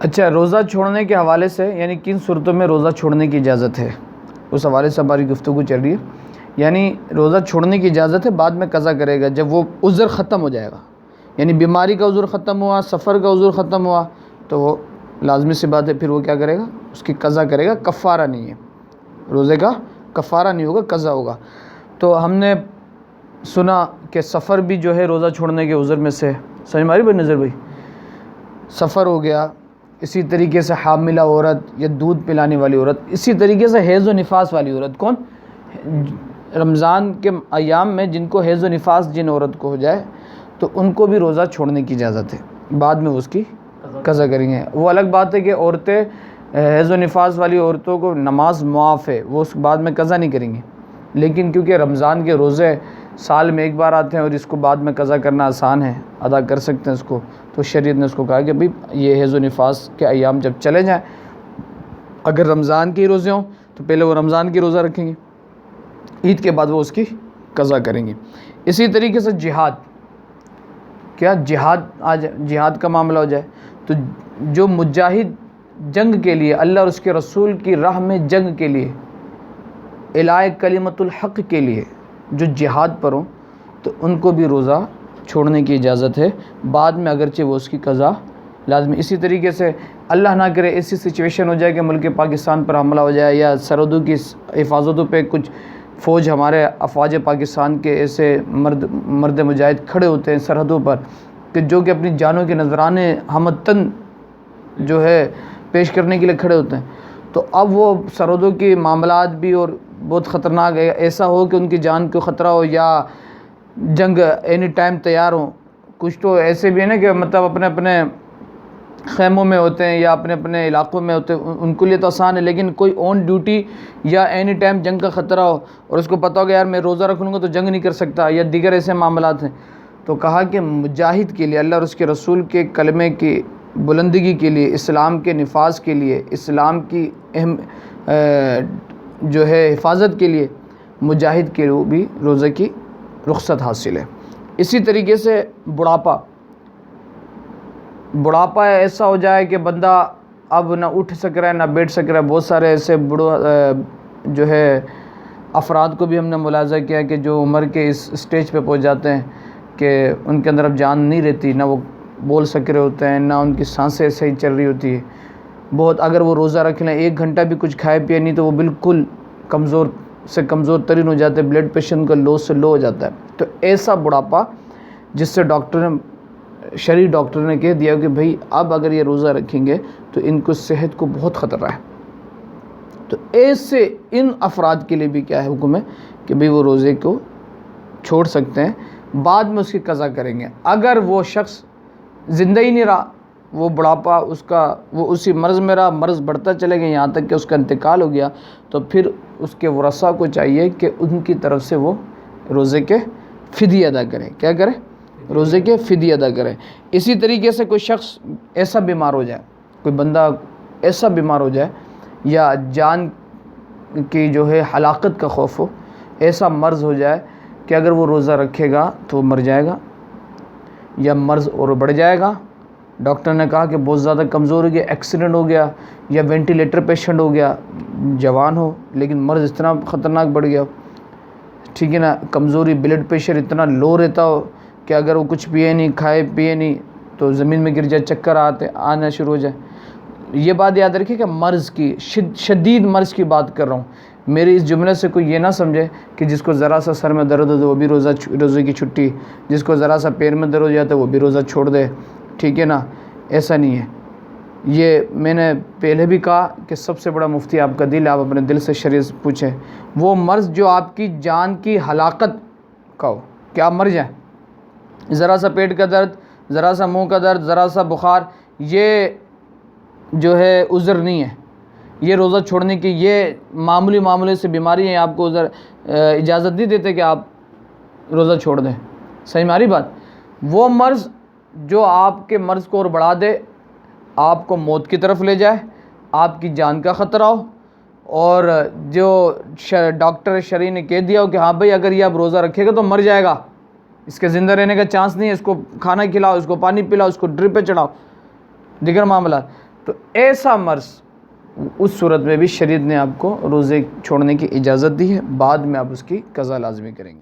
اچھا، روزہ چھوڑنے کے حوالے سے یعنی کن صورتوں میں روزہ چھوڑنے کی اجازت ہے، اس حوالے سے ہماری گفتگو چل رہی ہے۔ یعنی روزہ چھوڑنے کی اجازت ہے، بعد میں قضا کرے گا جب وہ عذر ختم ہو جائے گا، یعنی بیماری کا عذر ختم ہوا، سفر کا عذر ختم ہوا، تو وہ لازمی سی بات ہے پھر وہ کیا کرے گا، اس کی قضا کرے گا، کفارہ نہیں ہے، روزے کا کفارہ نہیں ہوگا، قضا ہوگا۔ تو ہم نے سنا کہ سفر بھی جو ہے روزہ چھوڑنے کے عذر میں سے ہے، سمجھ میں آ رہی بھائی نظر بھائی؟ سفر ہو گیا، اسی طریقے سے حاملہ عورت یا دودھ پلانے والی عورت، اسی طریقے سے حیض و نفاس والی عورت۔ کون؟ رمضان کے ایام میں جن کو حیض و نفاس جن عورت کو ہو جائے تو ان کو بھی روزہ چھوڑنے کی اجازت ہے، بعد میں اس کی قضا کریں گے۔ وہ الگ بات ہے کہ عورتیں حیض و نفاس والی عورتوں کو نماز معاف ہے، وہ اس بعد میں قضا نہیں کریں گے، لیکن کیونکہ رمضان کے روزے سال میں ایک بار آتے ہیں اور اس کو بعد میں قضا کرنا آسان ہے، ادا کر سکتے ہیں اس کو، تو شریعت نے اس کو کہا کہ بھئی یہ حیض و نفاس کے ایام جب چلے جائیں، اگر رمضان کے روزے ہوں تو پہلے وہ رمضان کی روزہ رکھیں گے، عید کے بعد وہ اس کی قضا کریں گے۔ اسی طریقے سے جہاد، کیا جہاد کا معاملہ ہو جائے تو جو مجاہد جنگ کے لیے، اللہ اور اس کے رسول کی راہ میں جنگ کے لیے، اعلاء کلمۃ الحق کے لیے جو جہاد پر ہوں تو ان کو بھی روزہ چھوڑنے کی اجازت ہے، بعد میں اگرچہ وہ اس کی قضا لازمی۔ اسی طریقے سے اللہ نہ کرے ایسی سچویشن ہو جائے کہ ملک پاکستان پر حملہ ہو جائے یا سرحدوں کی حفاظتوں پہ کچھ فوج، ہمارے افواج پاکستان کے ایسے مرد مجاہد کھڑے ہوتے ہیں سرحدوں پر کہ جو کہ اپنی جانوں کے نذرانے ہمتن جو ہے پیش کرنے کے لیے کھڑے ہوتے ہیں، تو اب وہ سرحدوں کے معاملات بھی اور بہت خطرناک ہے، ایسا ہو کہ ان کی جان کو خطرہ ہو یا جنگ اینی ٹائم تیار ہوں۔ کچھ تو ایسے بھی ہیں نا کہ مطلب اپنے اپنے خیموں میں ہوتے ہیں یا اپنے اپنے علاقوں میں ہوتے ہیں، ان کے لیے تو آسان ہے، لیکن کوئی آن ڈیوٹی یا اینی ٹائم جنگ کا خطرہ ہو اور اس کو پتہ ہو کہ یار میں روزہ رکھ لوں گا تو جنگ نہیں کر سکتا، یا دیگر ایسے معاملات ہیں، تو کہا کہ مجاہد کے لیے، اللہ اور اس کے رسول کے کلمے کی بلندگی کے لیے، اسلام کے نفاذ کے لیے، اسلام کی اہم جو ہے حفاظت کے لیے مجاہد کے لیے بھی روزے کی رخصت حاصل ہے۔ اسی طریقے سے بڑھاپا ایسا ہو جائے کہ بندہ اب نہ اٹھ سک رہا ہے نہ بیٹھ سک رہا ہے، بہت سارے ایسے جو ہے افراد کو بھی ہم نے ملاحظہ کیا کہ جو عمر کے اس اسٹیج پہ پہنچ جاتے ہیں کہ ان کے اندر اب جان نہیں رہتی، نہ وہ بول سک رہے ہوتے ہیں، نہ ان کی سانسیں صحیح چل رہی ہوتی ہے، بہت اگر وہ روزہ رکھ لیں، ایک گھنٹہ بھی کچھ کھائے پیے نہیں تو وہ بالکل کمزور سے کمزور ترین ہو جاتے ہیں، بلڈ پریشر ان کا لو سے لو ہو جاتا ہے۔ تو ایسا بڑھاپا جس سے شرعی ڈاکٹر نے کہہ دیا کہ بھئی اب اگر یہ روزہ رکھیں گے تو ان کو صحت کو بہت خطرہ ہے، تو ایسے ان افراد کے لیے بھی کیا ہے حکم ہے کہ بھئی وہ روزے کو چھوڑ سکتے ہیں، بعد میں اس کی قضا کریں گے۔ اگر وہ شخص زندہ ہی نہیں رہا، وہ بڑھاپا وہ اسی مرض میں رہا، مرض بڑھتا چلے گیا یہاں تک کہ اس کا انتقال ہو گیا، تو پھر اس کے ورثاء کو چاہیے کہ ان کی طرف سے وہ روزے کے فدیہ ادا کریں۔ کیا کریں؟ روزے کے فدیہ ادا کریں۔ اسی طریقے سے کوئی شخص ایسا بیمار ہو جائے، کوئی بندہ ایسا بیمار ہو جائے یا جان کی جو ہے ہلاکت کا خوف ہو، ایسا مرض ہو جائے کہ اگر وہ روزہ رکھے گا تو وہ مر جائے گا یا مرض اور بڑھ جائے گا، ڈاکٹر نے کہا کہ بہت زیادہ کمزور ہو گیا، ایکسیڈنٹ ہو گیا یا وینٹیلیٹر پیشنٹ ہو گیا، جوان ہو لیکن مرض اتنا خطرناک بڑھ گیا، ٹھیک ہے نا، کمزوری، بلڈ پریشر اتنا لو رہتا ہو کہ اگر وہ کچھ پیے نہیں، کھائے پیے نہیں تو زمین میں گر جائے، چکر آنا شروع ہو جائے۔ یہ بات یاد رکھیے کہ مرض کی شدید مرض کی بات کر رہا ہوں، میرے اس جملے سے کوئی یہ نہ سمجھے کہ جس کو ذرا سا سر میں درد ہو تو وہ بھی روزے کی چھٹی، جس کو ذرا سا پیر میں درد ہو جاتا ہے وہ بھی روزہ چھوڑ دے، ٹھیک ہے نا، ایسا نہیں ہے۔ یہ میں نے پہلے بھی کہا کہ سب سے بڑا مفتی آپ کا دل ہے، آپ اپنے دل سے شریعت پوچھیں، وہ مرض جو آپ کی جان کی ہلاکت کا ہو کہ آپ مر جائیں، ذرا سا پیٹ کا درد، ذرا سا منہ کا درد، ذرا سا بخار، یہ جو ہے عذر نہیں ہے، یہ روزہ چھوڑنے کی، یہ معمولی سے بیماری ہے، آپ کو عذر اجازت نہیں دیتے کہ آپ روزہ چھوڑ دیں۔ صحیح ہماری بات؟ وہ مرض جو آپ کے مرض کو اور بڑھا دے، آپ کو موت کی طرف لے جائے، آپ کی جان کا خطرہ ہو، اور جو ڈاکٹر شرعی نے کہہ دیا ہو کہ ہاں بھئی اگر یہ آپ روزہ رکھے گا تو مر جائے گا، اس کے زندہ رہنے کا چانس نہیں ہے، اس کو کھانا کھلاؤ، اس کو پانی پلاؤ، اس کو ڈرپ پہ چڑھاؤ، دیگر معاملات، تو ایسا مرض اس صورت میں بھی شریعت نے آپ کو روزے چھوڑنے کی اجازت دی ہے، بعد میں آپ اس کی قضا لازمی کریں گے۔